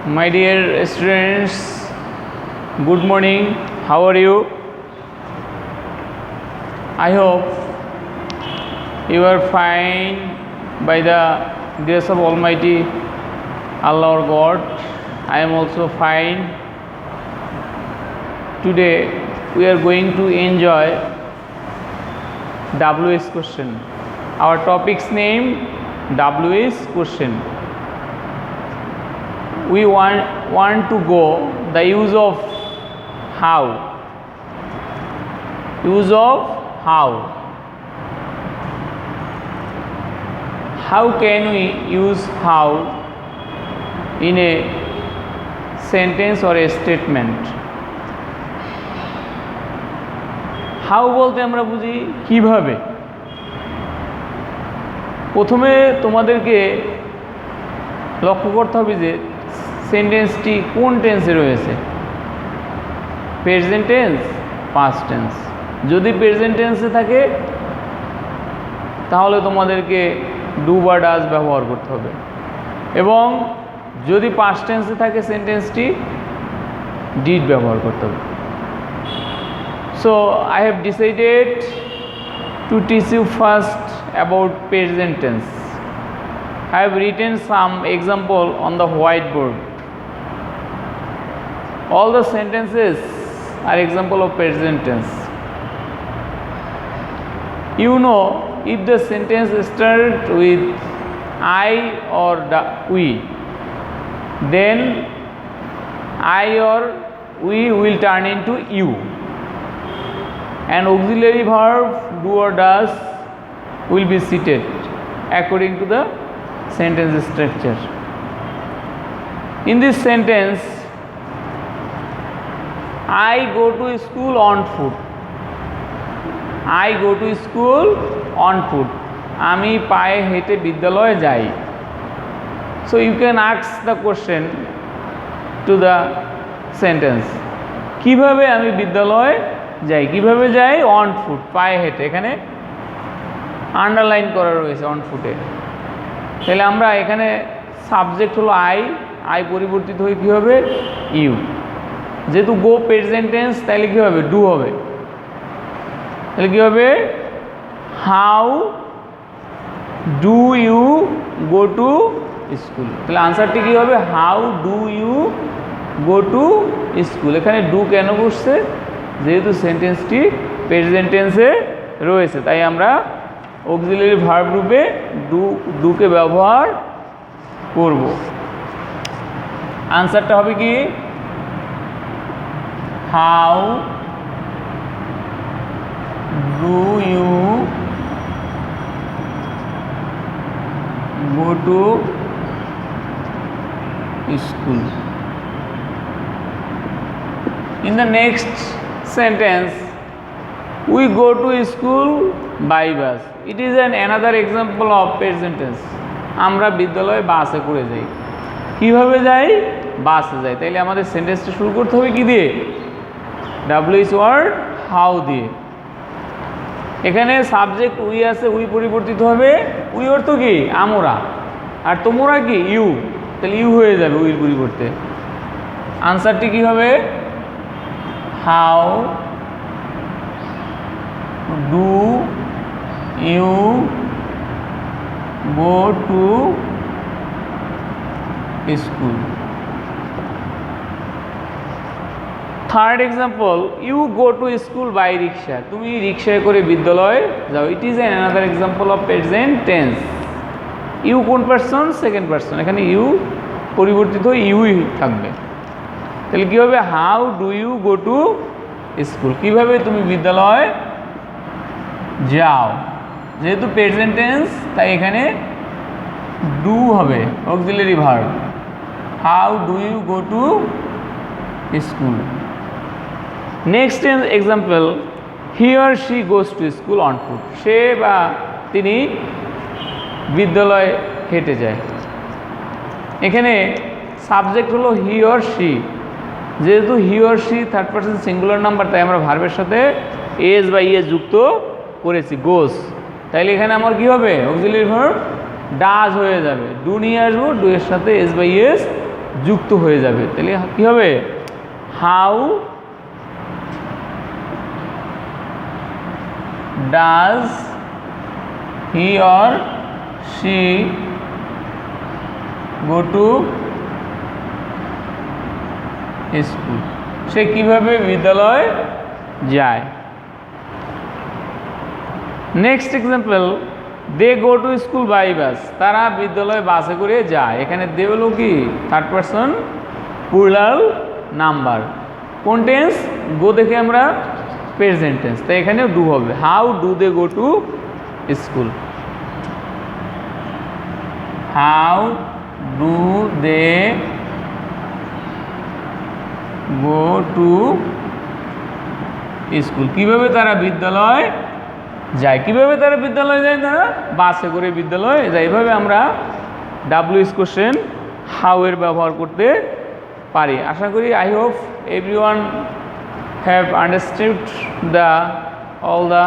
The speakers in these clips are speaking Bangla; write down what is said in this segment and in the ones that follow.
My dear students, good morning. How are you? I hope you are fine by the grace of Almighty Allah our God. I am also fine. Today we are going to enjoy WS question. Our topic's name WS question. We want to go the use of how. Use of how. How can we use how in a sentence or a statement? How বলতে আমরা বুঝি কিভাবে। প্রথমে তোমাদেরকে লক্ষ্য করতে হবে যে সেন্টেন্সটি কোন টেন্সে রয়েছে, প্রেজেন্ট টেন্স, পাস্ট টেন্স। যদি প্রেজেন্ট টেন্সে থাকে তাহলে তোমাদেরকে ডু বা ডাজ ব্যবহার করতে হবে, এবং যদি পাস্ট টেন্সে থাকে সেন্টেন্সটি ডিড ব্যবহার করতে হবে। So I have decided to teach you first about present tense. I have written some example on the whiteboard. All the sentences are example of present tense. You know, if the sentence starts with I or we, then I or we will turn into you, and auxiliary verb do or does will be seated according to the sentence structure. In this sentence, I go to school on foot. I go to school on foot. আমি পায়ে হেঁটে বিদ্যালয়ে যাই। So you can ask the question to the sentence. কিভাবে আমি বিদ্যালয়ে যাই? কিভাবে যাই? On foot, পায়ে হেঁটে। এখানে আন্ডারলাইন করা রয়েছে on foot এ। তাহলে আমরা এখানে সাবজেক্ট হলো আই পরিবর্তিত হয়ে কী হবে? ইউ। যেহেতু গো প্রেজেন্ট টেন্স, তাহলে কী হবে? ডু হবে। তাহলে কী হবে? How do you go to school. তাহলে আনসারটি কী হবে? How do you go to school. এখানে ডু কেন বসছে? যেহেতু সেন্টেন্সটি প্রেজেন্ট টেন্সে রয়েছে, তাই আমরা অক্সিলারি ভার্ব রূপে ডুকে ব্যবহার করব। আনসারটা হবে কি? How do you go to school. In the next sentence, we go to school by bus. It is another example of present tense. আমরা বিদ্যালয়ে বাসে করে যাই। কিভাবে যাই? বাসে যাই। তাইলে আমাদের সেন্টেন্সটা শুরু করতে হবে কি দিয়ে? WH ওয়ার্ড হাউ দিয়ে। এখানে সাবজেক্ট উই আছে, উই পরিবর্তিত হবে। উই অর্থ কি? আমরা। আর তোমরা কি? ইউ। তাহলে ইউ হয়ে যাবে উইর পরিবর্তে। আনসারটি কি হবে? How do you go to school. Third example, you go to school by rickshaw. তুমি রিক্সায় করে বিদ্যালয়ে যাও। It is another example of present tense. You কোন পারসন? Second person. এখানে ইউ পরিবর্তিত ইউই থাকবে। তাহলে কী হবে? How do you go to school. কীভাবে তুমি বিদ্যালয়ে যাও। যেহেতু প্রেজেন্ট টেন্স, তাই এখানে ডু হবে auxiliary verb. How do you go to school. Next example, he or she goes to school on foot. সে বা তিনি বিদ্যালয়ে হেঁটে যায়। এখানে সাবজেক্ট হলো হি অর শি। যেহেতু he or she third person singular number, তাই আমরা ভার্বের সাথে এস বা ইএস যুক্ত করেছি, গোজ। তাইলে এখানে আমার কি হবে? অক্সিলারি ভার্ব ডাজ হয়ে যাবে। ডু নিয়ে আসবো, ডু এর সাথে এস বাই এস যুক্ত হয়ে যাবে। তাহলে কি হবে? How does he or she go to school? সে কিভাবে বিদ্যালয় যায়। Next example, they go to school by bus. তারা বিদ্যালয়ে বাসে করে যায়। এখানে দে হলো কি থার্ড পারসন প্লুরাল নাম্বার। কোন টেন্স? গো দেখে আমরা প্রেজেন্ট টেন্স, তাই এখানেও ডু হবে। How do they go to school? How do they go to school? কিভাবে তারা বিদ্যালয় যায়। কিভাবে তারা বিদ্যালয়ে যায়? তারা বাসে করে বিদ্যালয়ে যায়। এইভাবে আমরা ডাব্লিউএস কোশ্চেন হাউ এর ব্যবহার করতে পারি। আশা করি I hope everyone have understood all the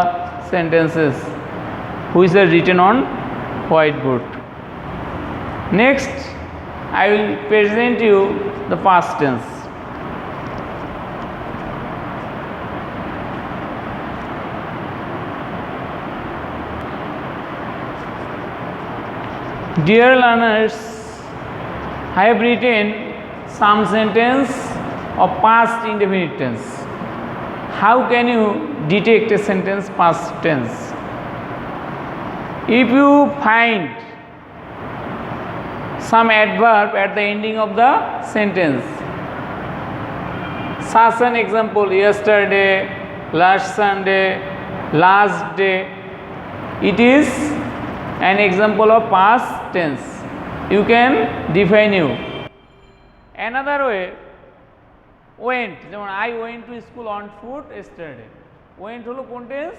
sentences which are written on whiteboard. Next, I will present you the past tense. Dear learners, I have written some sentence of past indefinite tense. How can you detect a sentence past tense? If you find some adverb at the ending of the sentence, such an example, yesterday, last Sunday, last day, it is an example of past tense. You can define you. Another way, went, যেমন I went to school on foot yesterday. Went হলো কোন tense?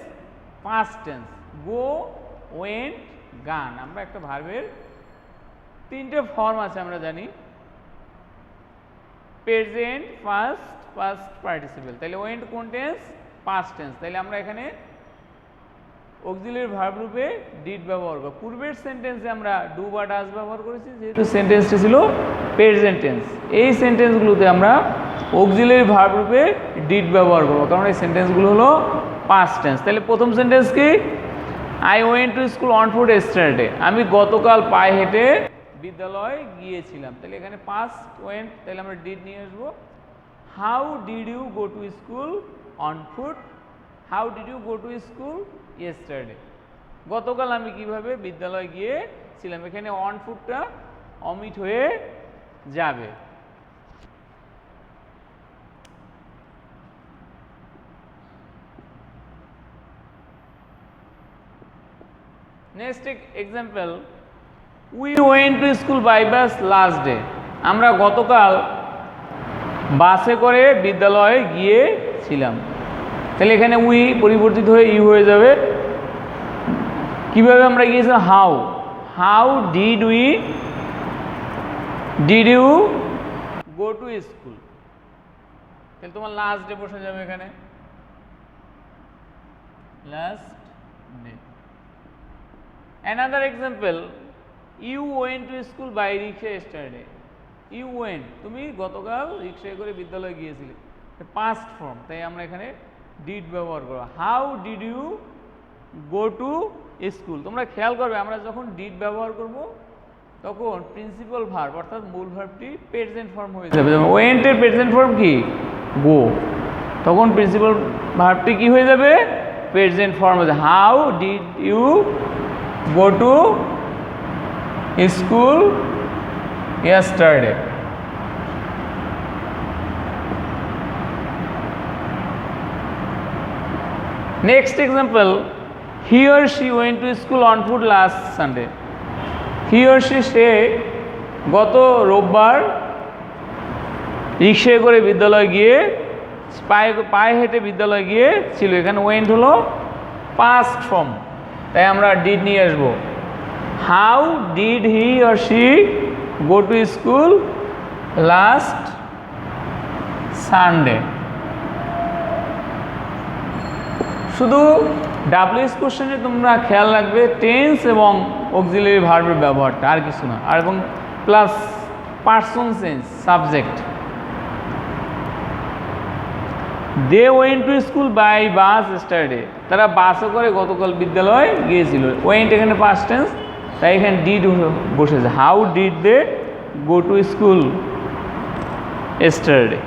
past tense. go, went, gone. আমরা একটা ভার্বের তিনটে ফর্ম আছে আমরা জানি, প্রেজেন্ট, ফার্স্ট, পাস্ট পার্টিসিপল। তাহলে went কোন টেন্স? past tense। তাহলে আমরা এখানে অক্সিলিয়ারি ভার্ব রূপে ডিড ব্যবহার করব। পূর্বের সেন্টেন্সে আমরা ডু বা ডাজ ব্যবহার করেছি, যেহেতু সেন্টেন্সটি ছিল প্রেজেন্ট টেন্স। এই সেন্টেন্সগুলোতে আমরা অক্সিলিয়ারি ভার্ব রূপে ডিড ব্যবহার করব, কারণ এই সেন্টেন্সগুলো হলো পাস্ট টেন্স। তাহলে প্রথম সেন্টেন্স কি? I went to school on foot yesterday। আমি গতকাল পায়ে হেঁটে বিদ্যালয়ে গিয়েছিলাম। তাহলে এখানে পাস্ট ওয়েন্ট, তাহলে আমরা ডিড নিয়ে আসবো। How did you go to school on foot? How did you go to school yesterday? গতকাল আমি কিভাবে বিদ্যালয়ে গিয়েছিলাম। এখানে অন ফুটটা অমিট হয়ে যাবে। Next example, we went to school by bus last day. আমরা গতকাল বাসে করে বিদ্যালয়ে গিয়েছিলাম। তাহলে এখানে উই পরিবর্তিত হয়ে ইউ হয়ে যাবে। কিভাবে আমরা গিয়েছিলাম? How, how did you go to school? তাহলে তোমার লাস্ট ডে বসে যাবে এখানে, last day. Another example, you went to school by rickshaw yesterday. You went, তুমি গতকাল রিকশায় করে বিদ্যালয়ে গিয়েছিলে, পাস্ট ফর্ম, তাই আমরা এখানে ডিড ব্যবহার করব। How did you go to school? তোমরা খেয়াল করবে আমরা যখন ডিড ব্যবহার করব তখন প্রিন্সিপাল ভার্ব অর্থাৎ মূল ভার্বটি প্রেজেন্ট ফর্ম হয়ে যাবে। যেমন ওয়েন্টের প্রেজেন্ট ফর্ম কি? গো। তখন প্রিন্সিপাল ভার্বটি কি হয়ে যাবে? প্রেজেন্ট ফর্ম হয়ে যাবে। How did you go to school yesterday? Next example, he or she went to school on foot last Sunday. He or she, সে গত রোববার রিকশায় করে বিদ্যালয়ে গিয়ে পায়ে হেঁটে বিদ্যালয়ে গিয়েছিল। এখানে ওয়েন্ট হলো পাস্ট ফর্ম, তাই আমরা ডিড নিয়ে আসবো। How did he or she go to school last Sunday? শুধু ডাব্লিউএস কোশ্চেনে তোমরা খেয়াল রাখবে টেন্স এবং অক্সিলিয়ারি ভার্বের ব্যবহারটা, আর কিছু না। আর এবং plus person change subject. They went to school by bus yesterday, তারা বাসে করে গতকাল বিদ্যালয়ে গিয়েছিল। ওয়েন্ট এখানে পাস্ট টেন্স, তাই এখানে ডিড বসেছে। How did they go to school yesterday?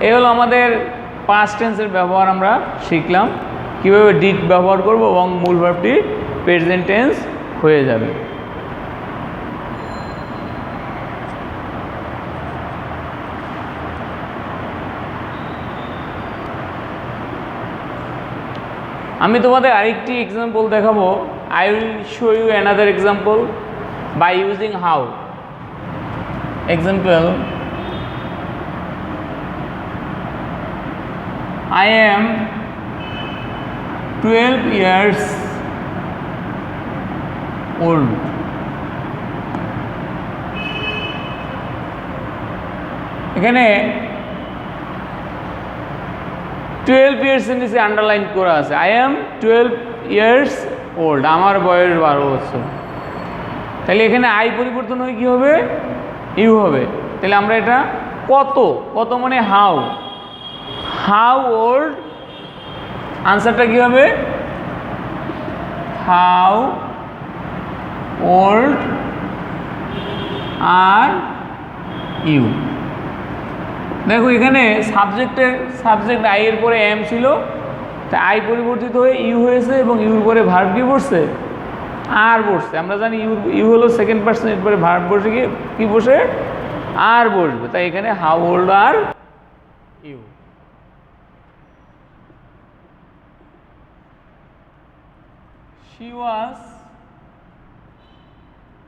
এই হলো আমাদের পাস্ট টেন্সের ব্যবহার, আমরা শিখলাম কিভাবে ডিড ব্যবহার করব এবং মূল ভার্বটি প্রেজেন্ট টেন্স হয়ে যাবে। আমি তোমাদের আরেকটি এক্সাম্পল দেখাবো। I will show you another example by using how. Example, I am 12 years old. এখানে 12 years এর নিচে আন্ডারলাইন করা আছে। I am 12 years old, আমার বয়স 12 বছর। তাহলে এখানে আই পরিবর্তন হয়ে কি হবে? ইউ হবে। তাহলে আমরা এটা কত, কত মানে হাউ, হাউ ওল্ড, আনসারটা কি হবে? How old are you. দেখো এখানে সাবজেক্ট আই এর পরে এম ছিল, তা আই পরিবর্তিত হয়ে ইউ হয়েছে এবং ইউর পরে ভার্ব কি বসছে? আর বসছে। আমরা জানি ইউ হলো সেকেন্ড পার্সন, এরপরে ভার্ব বসে কি বসে? আর বসবে। তাই এখানে how old are you. She was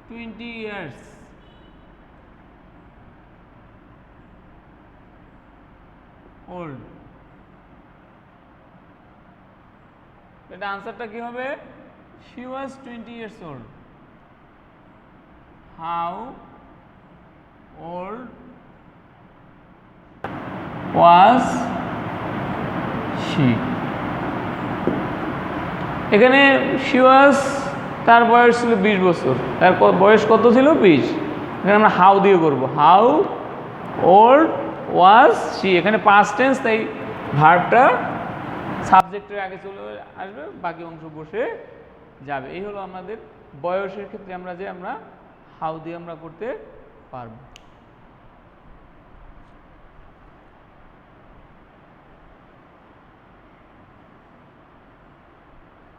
20 years old. এটা আনসারটা কি হবে? She was 20 years old. How old was she? এখানে she was, তার বয়স ছিল 20 বছর। তার বয়স কত ছিল? 20। এখানে আমরা হাউ দিয়ে করব। How old was she. এখানে পাস্ট টেন্স, তাই ভার্বটা সাবজেক্টের আগে চলে আসবে, বাকি অংশ বসে যাবে। এই হলো আমাদের বয়সের ক্ষেত্রে আমরা হাউ দিয়ে আমরা করতে পারবো।